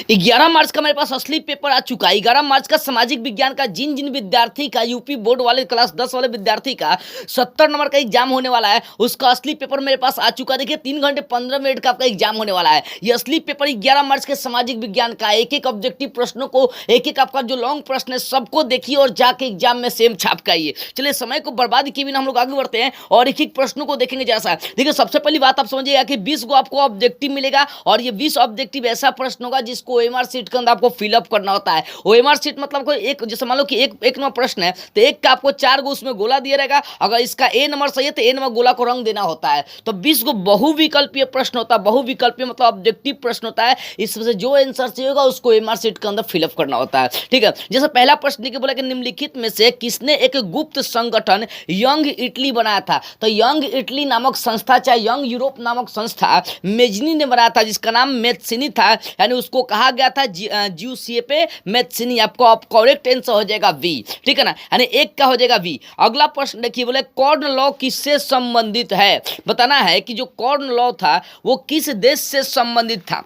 11 मार्च का मेरे पास असली पेपर आ चुका है। 11 मार्च का सामाजिक विज्ञान का जिन जिन विद्यार्थी का यूपी बोर्ड वाले क्लास 10 वाले विद्यार्थी का 70 नंबर का एग्जाम होने वाला है, उसका असली पेपर मेरे पास आ चुका है। देखिए 3 घंटे 15 मिनट का आपका एग्जाम होने वाला है। ये असली पेपर 11 मार्च के सामाजिक विज्ञान का एक एक ऑब्जेक्टिव प्रश्नों को, एक एक आपका जो लॉन्ग प्रश्न है सबको देखिए और जाके एग्जाम में सेम छाप के आइए। चलिए समय को बर्बाद किए बिना हम लोग आगे बढ़ते हैं और एक एक प्रश्नों को देखेंगे। जैसा देखिए सबसे पहली बात आप समझिएगा कि 20 को आपको ऑब्जेक्टिव मिलेगा और ये 20 ऑब्जेक्टिव ऐसा प्रश्न होगा जिसको ओएमआर शीट के अंदर आपको फिलअप करना होता है। ओएमआर शीट मतलब कोई एक, जैसे मान लो कि एक नंबर प्रश्न है तो एक का आपको 4 गो उसमें गोला दिया रहेगा। अगर इसका ए नंबर सही है तो ए नंबर गोला को रंग देना होता है। तो 20 को बहुविकल्पीय प्रश्न होता है। बहुविकल्पीय मतलब ऑब्जेक्टिव प्रश्न होता है। इसमें से जो आंसर सही होगा उसको ओएमआर शीट के अंदर फिलअप करना होता है। ठीक है, जैसे पहला प्रश्न लिखे बोला कि निम्नलिखित में से किसने एक गुप्त संगठन यंग इटली बनाया था। तो यंग इटली नामक संस्था, चाहे यंग यूरोप नामक संस्था मेजनी ने बनाया था, जिसका नाम मैथ्सिनी था। यानी उसको कहा गया था जिउसेppe मैथ्सिनी। आपको आप करेक्ट आंसर हो जाएगा वी। ठीक है ना, यानी एक का हो जाएगा वी। अगला प्रश्न देखिए, बोले कॉर्न लॉ किससे संबंधित है। बताना है कि जो कॉर्न लॉ था वो किस देश से संबंधित था।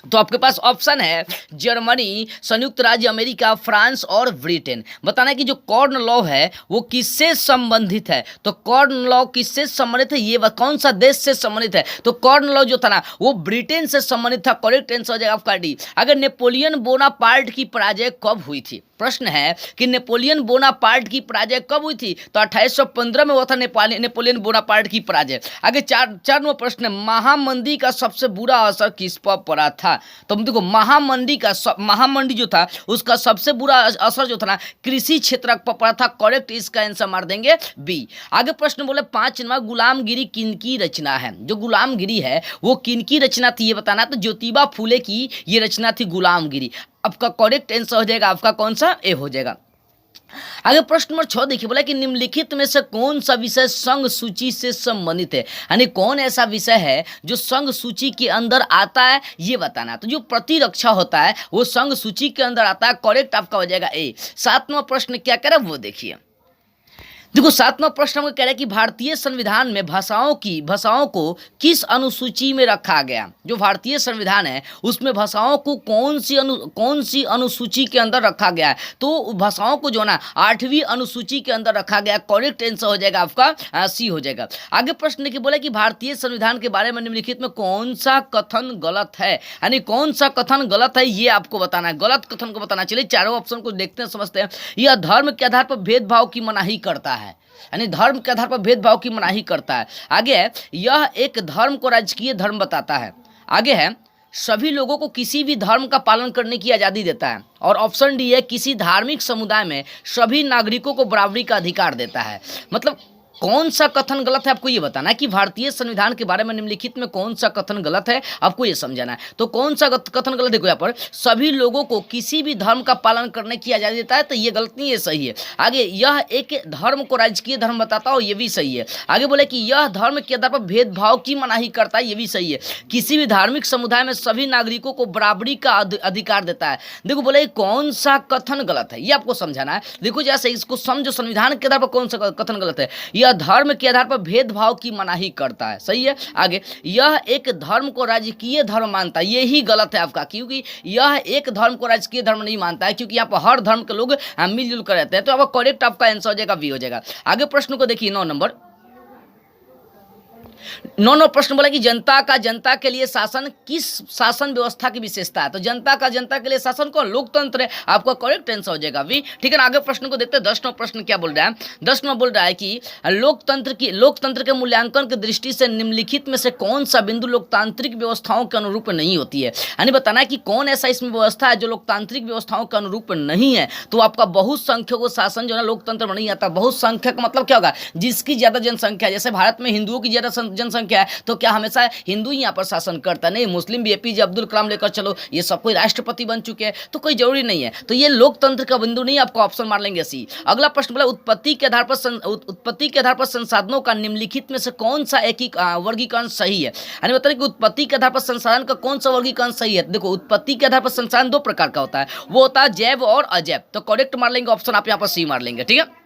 तो आपके पास ऑप्शन है जर्मनी, संयुक्त राज्य अमेरिका, फ्रांस और ब्रिटेन। बताना है कि जो कॉर्न लॉ है वो किससे संबंधित है। तो कॉर्न लॉ किससे संबंधित है, ये कौन सा देश से संबंधित है। तो कॉर्न लॉ जो था ना वो ब्रिटेन से संबंधित था। करेक्ट आंसर हो जाएगा आपका डी। अगर नेपोलियन बोनापार्ट की पराजय कब हुई थी। प्रश्न है कि नेपोलियन बोनापार्ट की पराजय कब हुई थी। तो 2815 में हुआ था नेपोलियन बोनापार्ट की पराजय। आगे चार नंबर प्रश्न है, महामंदी का सबसे बुरा असर किस पर पड़ा था। तो हम देखो महामंदी जो था उसका सबसे बुरा असर जो था ना कृषि क्षेत्र पर पड़ा था। करेक्ट, इसका आंसर मार देंगे बी। आगे प्रश्न बोले 5 नंबर, गुलामगिरी किनकी रचना है। जो गुलामगिरी है वो किनकी रचना थी ये बताना। तो ज्योतिबा फूले की ये रचना थी गुलामगिरी। आपका करेक्ट आंसर हो जाएगा आपका कौन सा, ए हो जाएगा। आगे प्रश्न नंबर 6 देखिए, बोला कि निम्नलिखित में से कौन सा विषय संघ सूची से संबंधित है। यानी कौन ऐसा विषय है जो संघ सूची के अंदर आता है ये बताना। तो जो प्रतिरक्षा होता है वो संघ सूची के अंदर आता है। करेक्ट आपका हो जाएगा ए। 7वां प्रश्न क्या कह रहा है वो देखिए। देखो 7वां प्रश्न हमको कह रहा है कि भारतीय संविधान में भाषाओं को किस अनुसूची में रखा गया। जो भारतीय संविधान है उसमें भाषाओं को कौन सी अनुसूची के अंदर रखा गया है। तो भाषाओं को जो ना 8वीं अनुसूची के अंदर रखा गया। करेक्ट आंसर हो जाएगा आपका सी हो जाएगा। आगे प्रश्न देखिए, बोला कि भारतीय संविधान के बारे में निम्नलिखित में कौन सा कथन गलत है। यानी कौन सा कथन गलत है ये आपको बताना है। गलत कथन को बताना। चलिए चारों ऑप्शन को देखते हैं, समझते हैं। यह धर्म के आधार पर भेदभाव की मनाही करता है। यानी धर्म के आधार पर भेदभाव की मनाही करता है। आगे है, यह एक धर्म को राजकीय धर्म बताता है। आगे है, सभी लोगों को किसी भी धर्म का पालन करने की आज़ादी देता है। और ऑप्शन डी है, किसी धार्मिक समुदाय में सभी नागरिकों को बराबरी का अधिकार देता है। मतलब कौन सा कथन गलत है आपको ये बताना है कि भारतीय संविधान के बारे में निम्नलिखित में कौन सा कथन गलत है आपको ये समझाना है। तो कौन सा कथन गलत, देखो यहाँ पर सभी लोगों को किसी भी धर्म का पालन करने की आज़ादी देता है, तो ये गलत नहीं है, सही है। आगे, यह एक धर्म को राजकीय धर्म बताता हो, ये भी सही है। आगे बोले कि यह धर्म के आधार पर भेदभाव की मनाही करता है, ये भी सही है। किसी भी धार्मिक समुदाय में सभी नागरिकों को बराबरी का अधिकार देता है। देखो बोले कौन सा कथन गलत है ये आपको समझाना है। देखो जैसे इसको समझो, संविधान के आधार पर कौन सा कथन गलत है। यह धर्म के आधार पर भेदभाव की मनाही करता है, सही है। आगे, यह एक धर्म को राजकीय धर्म मानता है, यही गलत है आपका, क्योंकि यह एक धर्म को राजकीय धर्म नहीं मानता है, क्योंकि यहाँ पर हर धर्म के लोग मिलजुल कर रहते हैं। तो आपका करेक्ट आपका आंसर हो जाएगा बी हो जाएगा। आगे प्रश्न को देखिए 9 नंबर प्रश्न बोला कि जनता के लिए शासन किस शासन व्यवस्था की विशेषता है। तो जनता के लिए शासन कौन, लोकतंत्र है। आपका करेक्ट आंसर हो जाएगा वी। ठीक है ना। आगे प्रश्न को देखते हैं। 10वां प्रश्न क्या बोल रहा है। 10वां बोल रहा है कि लोकतंत्र के मूल्यांकन की दृष्टि से निम्नलिखित में से कौन सा बिंदु लोकतांत्रिक व्यवस्थाओं के अनुरूप नहीं होती है। यानी बताना है कि कौन ऐसा इसमें व्यवस्था है जो लोकतांत्रिक व्यवस्थाओं के अनुरूप नहीं है। तो आपका बहुसंख्यक शासन जो है लोकतंत्र में नहीं आता। बहुसंख्यक मतलब क्या होगा, जिसकी ज्यादा जनसंख्या, जैसे भारत में हिंदुओं की ज्यादा जनसंख्या है तो क्या हमेशा हिंदू ही यहाँ पर शासन करता, नहीं। मुस्लिम भी एपीजे अब्दुल कलाम लेकर चलो, ये सब कोई राष्ट्रपति बन चुके हैं, तो कोई जरूरी नहीं है। तो ये लोकतंत्र का बिंदु नहीं, आपको ऑप्शन मार लेंगे सी। अगला प्रश्न बोला उत्पत्ति के आधार पर संसाधनों का निम्नलिखित में से कौन सा एक वर्गीकरण सही है। यानी बताइए कि उत्पत्ति के आधार पर संसाधन का कौन सा वर्गीकरण सही है। देखो उत्पत्ति के आधार पर संसाधन 2 प्रकार का होता है, वो होता है जैव और अजैव। तो करेक्ट मार लेंगे ऑप्शन आप यहाँ पर सी मार लेंगे। ठीक है।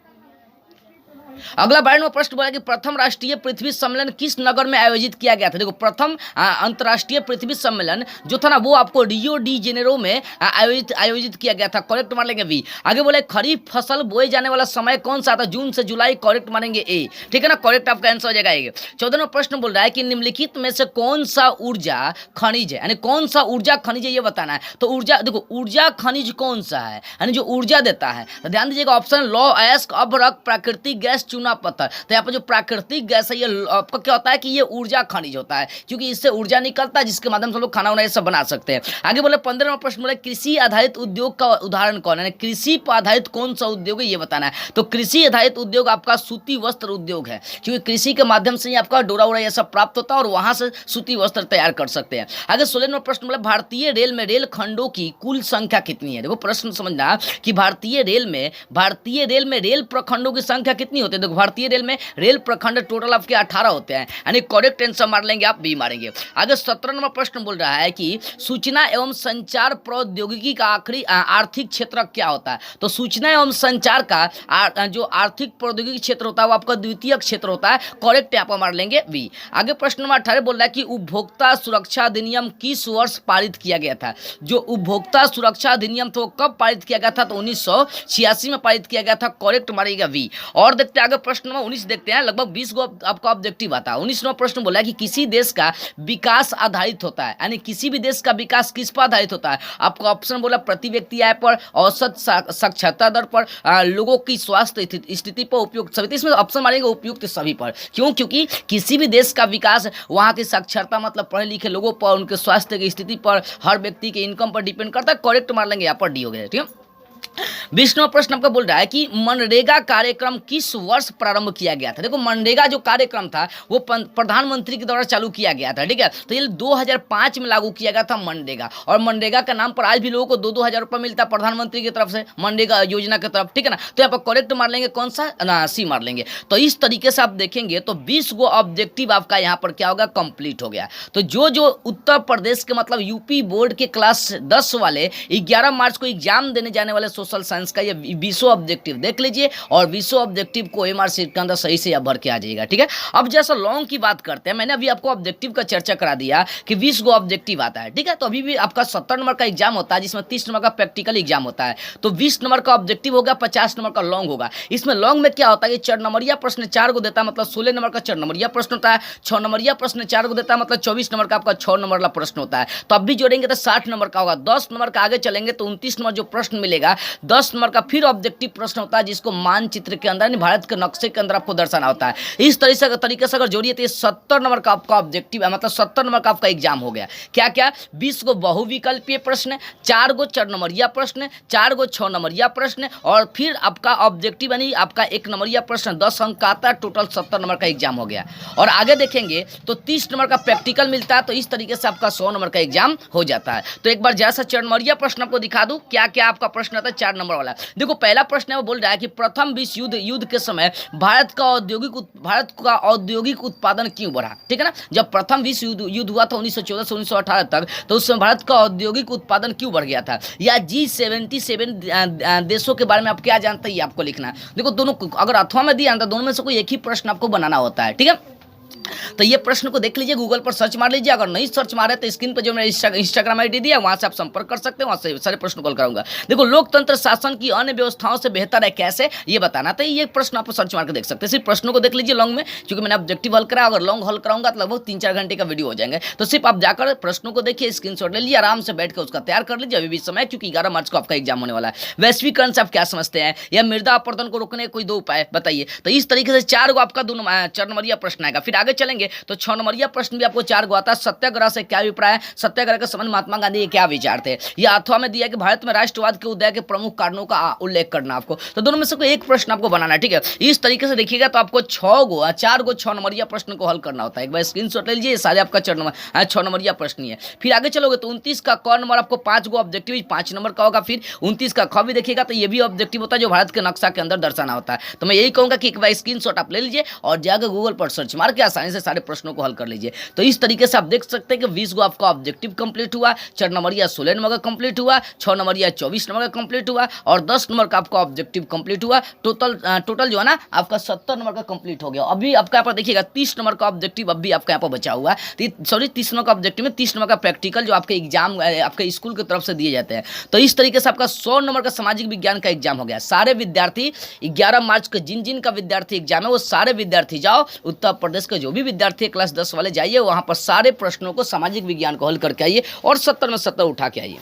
अगला 92वां प्रश्न बोला कि प्रथम राष्ट्रीय पृथ्वी सम्मेलन किस नगर में आयोजित किया गया था। देखो प्रथम अंतर्राष्ट्रीय पृथ्वी सम्मेलन जो था ना वो आपको रियो डी जेनेरो में आयोजित किया गया था। करेक्ट मान लेंगे बी। आगे बोले खरीफ फसल बोए जाने वाला समय कौन सा था, जून से जुलाई। करेक्ट मानेंगे ए। ठीक है ना, करेक्ट आपका आंसर हो जाएगा। 14वां प्रश्न बोल रहा है कि निम्नलिखित में से कौन सा ऊर्जा खनिज है, यानी कौन सा ऊर्जा खनिज है ये बताना है। तो ऊर्जा देखो ऊर्जा खनिज कौन सा है, यानी जो ऊर्जा देता है। तो ध्यान दीजिएगा ऑप्शन लौ अयस्क अभ्रक प्राकृतिक गैस चूना पत्थर। तो यहाँ पर जो प्राकृतिक गैस है ये आपका क्या होता है कि ये ऊर्जा खनिज होता है, क्योंकि इससे ऊर्जा निकलता है जिसके माध्यम से लोग खाना वाना ये सब बना सकते हैं। आगे बोले 15वां प्रश्न बोले कृषि आधारित उद्योग का उदाहरण कौन है, कृषि पर आधारित कौन सा उद्योग है ये बताना है। तो कृषि आधारित उद्योग आपका सूती वस्त्र उद्योग है, क्योंकि कृषि के माध्यम से ही आपका डोरा उड़ा ये सब प्राप्त होता है और वहां से सूती वस्त्र तैयार कर सकते हैं। आगे 16वां प्रश्न बोले भारतीय रेल में रेल खंडों की कुल संख्या कितनी है। देखो प्रश्न समझना कि भारतीय रेल में रेल प्रखंडों की संख्या कितनी होती है। देखो भारतीय रेल में रेल प्रखंड टोटल आपके 18 होते हैं, यानी करेक्ट आंसर मार लेंगे आप, बी मारेंगे। आगे 17वां प्रश्न बोल रहा है कि सूचना एवं संचार प्रौद्योगिकी का आर्थिक क्षेत्र क्या होता है। तो सूचना एवं संचार का जो आर्थिक प्रौद्योगिकी क्षेत्र होता है वो आपका द्वितीय क्षेत्र होता है। करेक्ट यहाँ पर मार लेंगे बी। आगे प्रश्न नंबर 18 बोल रहा है कि उपभोक्ता सुरक्षा अधिनियम किस वर्ष पारित किया गया था। जो उपभोक्ता सुरक्षा अधिनियम था वो कब पारित किया गया था, तो 1986 में पारित किया गया था। करेक्ट मारेगा वी। और देखते हैं आगे प्रश्न नंबर 19 देखते हैं, लगभग 20 को आपका ऑब्जेक्टिव आता है। 19वां प्रश्न बोला है कि किसी देश का विकास आधारित होता है, यानी किसी भी देश का विकास किस पर आधारित होता है। आपको ऑप्शन बोला प्रति व्यक्ति आय पर, औसत साक्षरता दर पर, लोगों की स्वास्थ्य स्थिति पर, उपयुक्त सभी। इसमें ऑप्शन मारेंगे उपयुक्त सभी पर। क्यों, क्योंकि किसी भी देश का विकास वहां की साक्षरता मतलब पढ़े लिखे लोगों पर, उनके स्वास्थ्य की स्थिति पर, हर व्यक्ति के इनकम पर डिपेंड करता है। करेक्ट मार लेंगे यहाँ पर डी हो गया। ठीक है। 20वां प्रश्न आपका बोल रहा है कि मनरेगा कार्यक्रम किस वर्ष प्रारंभ किया गया था। देखो मनरेगा जो कार्यक्रम था वो प्रधानमंत्री के द्वारा चालू किया गया था। ठीक है, तो ये 2005 में लागू किया गया था मनरेगा। और मनरेगा के नाम पर आज भी लोगों को 2-2 हजार रुपये मिलता है प्रधानमंत्री की तरफ से, मनरेगा योजना की तरफ। ठीक है ना, तो यहाँ पर करेक्ट मार लेंगे कौन सा ना, सी मार लेंगे। तो इस तरीके से आप देखेंगे तो 20 गो ऑब्जेक्टिव आपका यहाँ पर क्या होगा, कंप्लीट हो गया। तो जो उत्तर प्रदेश के मतलब यूपी बोर्ड के क्लास 10 वाले 11 मार्च को एग्जाम देने जाने वाले सोशल साइंस का ये 20 ऑब्जेक्टिव देख लीजिए और 20 ऑब्जेक्टिव को एमआर शीट के अंदर सही से आप भर के आ जाएगा। ठीक है, अब जैसा लॉन्ग की बात करते हैं, मैंने अभी आपको ऑब्जेक्टिव का चर्चा करा दिया कि 20 गो ऑब्जेक्टिव आता है। ठीक है, तो अभी भी आपका 70 नंबर का एग्जाम होता है जिसमें 30 नंबर का प्रैक्टिकल एग्जाम होता है। तो 20 नंबर का ऑब्जेक्टिव होगा, 50 नंबर का लॉन्ग होगा। इसमें लॉन्ग में क्या होता है कि 4 नंबरिया प्रश्न 4 को देता है, मतलब 16 नंबर का 4 नंबरिया प्रश्न होता है। 6 नंबरिया प्रश्न 4 को देता है, मतलब 24 नंबर का आपका 6 नंबर वाला प्रश्न होता है। तो अब भी जोड़ेंगे तो 60 नंबर का होगा। 10 नंबर का आगे चलेंगे तो 29 नंबर जो प्रश्न मिलेगा, 10 नंबर का फिर ऑब्जेक्टिव प्रश्न होता है जिसको मानचित्र के अंदर, भारत के नक्शे के अंदर आपको दर्शाना होता है। इस तरीके से अगर जोड़िए तो ये 70 नंबर का आपका ऑब्जेक्टिव है, मतलब 70 नंबर का आपका एग्जाम हो गया। क्या क्या, 20 को बहुविकल्पीय प्रश्न, 4 गो 4 नंबरिया प्रश्न, 4 गो 6 नंबरिया प्रश्न और फिर आपका ऑब्जेक्टिव यानी आपका 1 नंबरिया प्रश्न 10 अंक का आता है। टोटल 70 नंबर का एग्जाम हो गया। और आगे देखेंगे तो 30 नंबर का प्रैक्टिकल मिलता है। तो इस तरीके से आपका 100 नंबर का एग्जाम हो जाता है। तो एक बार जैसा 4 नंबरिया प्रश्न आपको दिखा दूं, क्या क्या आपका प्रश्न आता है 4 नंबर वाला। देखो पहला प्रश्न है वो बोल रहा है कि प्रथम विश्व युद्ध के समय भारत का औद्योगिक उत्पादन क्यों बढ़ा। ठीक है ना, जब प्रथम विश्व युद्ध हुआ था 1914 से 1918 तक, तो उस समय भारत का औद्योगिक उत्पादन क्यों बढ़ गया था। या G77 देशों के बारे में आप क्या जानते हैं, आपको लिखना है। देखो दोनों अगर अथवा में दिया तो दोनों में से कोई एक ही प्रश्न आपको बनाना होता है। ठीक है, तो ये प्रश्न को देख लीजिए, गूगल पर सर्च मार लीजिए। अगर नहीं सर्च मारे तो स्क्रीन पर जो मेरा इंस्टाग्राम आईडी दिया वहां से आप संपर्क कर सकते हैं, वहां से सारे प्रश्न कॉल कराऊंगा। देखो लोकतंत्र शासन की अन्य व्यवस्थाओं से बेहतर है कैसे, ये बताना। तो ये प्रश्न आप सर्च मार के देख सकते हैं। सिर्फ प्रश्नों को देख लीजिए लॉन्ग में, क्योंकि मैंने ऑब्जेक्टिव हल करा। अगर लॉन्ग हल कराऊंगा तो लगभग 3-4 घंटे का वीडियो हो जाएंगे। तो सिर्फ आप जाकर प्रश्नों को देखिए, स्क्रीनशॉट ले लीजिए, आराम से बैठ कर उसका तैयार कर लीजिए। अभी भी समय, क्योंकि 11 मार्च को आपका एग्जाम होने वाला है। वैश्वीकरण से आप क्या समझते हैं, या मृदा अपरदन को रोकने के कोई 2 उपाय बताइए। तो इस तरीके से 4 गो आपका 4 नंबरिया प्रश्न आएगा। फिर आगे चलेंगे तो 6 नंबरिया प्रश्न भी आपको 4 गो आता है। सत्याग्रह से क्या अभिप्राय है, सत्याग्रह के समय महात्मा गांधी के क्या विचार थे। यह अथवा में दिया कि भारत में राष्ट्रवाद के उदय के प्रमुख कारणों का उल्लेख करना आपको। तो दोनों में से कोई एक प्रश्न आपको बनाना है। ठीक है, इस तरीके से देखिएगा तो आपको 4 गो 6 नंबरिया प्रश्न को हल करना होता है। एक बार स्क्रीनशॉट ले लीजिए, सारे आपका 6 नंबरिया प्रश्न ही है। फिर आगे चलोगे तो 29 का क नंबर आपको 5 गो ऑब्जेक्टिव 5 नंबर का होगा। फिर 29 का ख भी देखिएगा तो ये भी ऑब्जेक्टिव होता है जो भारत के नक्शा के अंदर दर्शाना होता है। तो मैं यही कहूंगा कि एक बार स्क्रीनशॉट आप ले लीजिए और जाकर गूगल पर सर्च मार के आसानी आसानी से सारे प्रश्नों को हल कर लीजिए। तो इस तरीके से आप देख सकते हैं कि 20 गो आपका ऑब्जेक्टिव कंप्लीट हुआ, 4 नंबर या 16 नंबर का कंप्लीट हुआ, 6 नंबर या 24 नंबर का कंप्लीट हुआ और 10 नंबर का आपका ऑब्जेक्टिव कंप्लीट हुआ। टोटल जो है ना आपका 70 नंबर का कंप्लीट हो गया। अभी आपका यहाँ पर देखिएगा 30 नंबर का ऑब्जेक्टिव अभी आपका यहाँ पर बचा हुआ है। सॉरी 30 नंबर का ऑब्जेक्टिव में 30 नंबर का प्रैक्टिकल जो आपके एग्जाम आपके स्कूल की तरफ से दिए जाते हैं। तो इस तरीके से आपका 100 नंबर का सामाजिक विज्ञान का एग्जाम हो गया। सारे विद्यार्थी 11 मार्च को जिन जिन का विद्यार्थी एग्जाम है वो सारे विद्यार्थी जाओ, उत्तर प्रदेश के जो भी विद्यार्थी क्लास 10 वाले जाइए, वहां पर सारे प्रश्नों को सामाजिक विज्ञान को हल करके आइए और 70 में 70 उठा के आइए।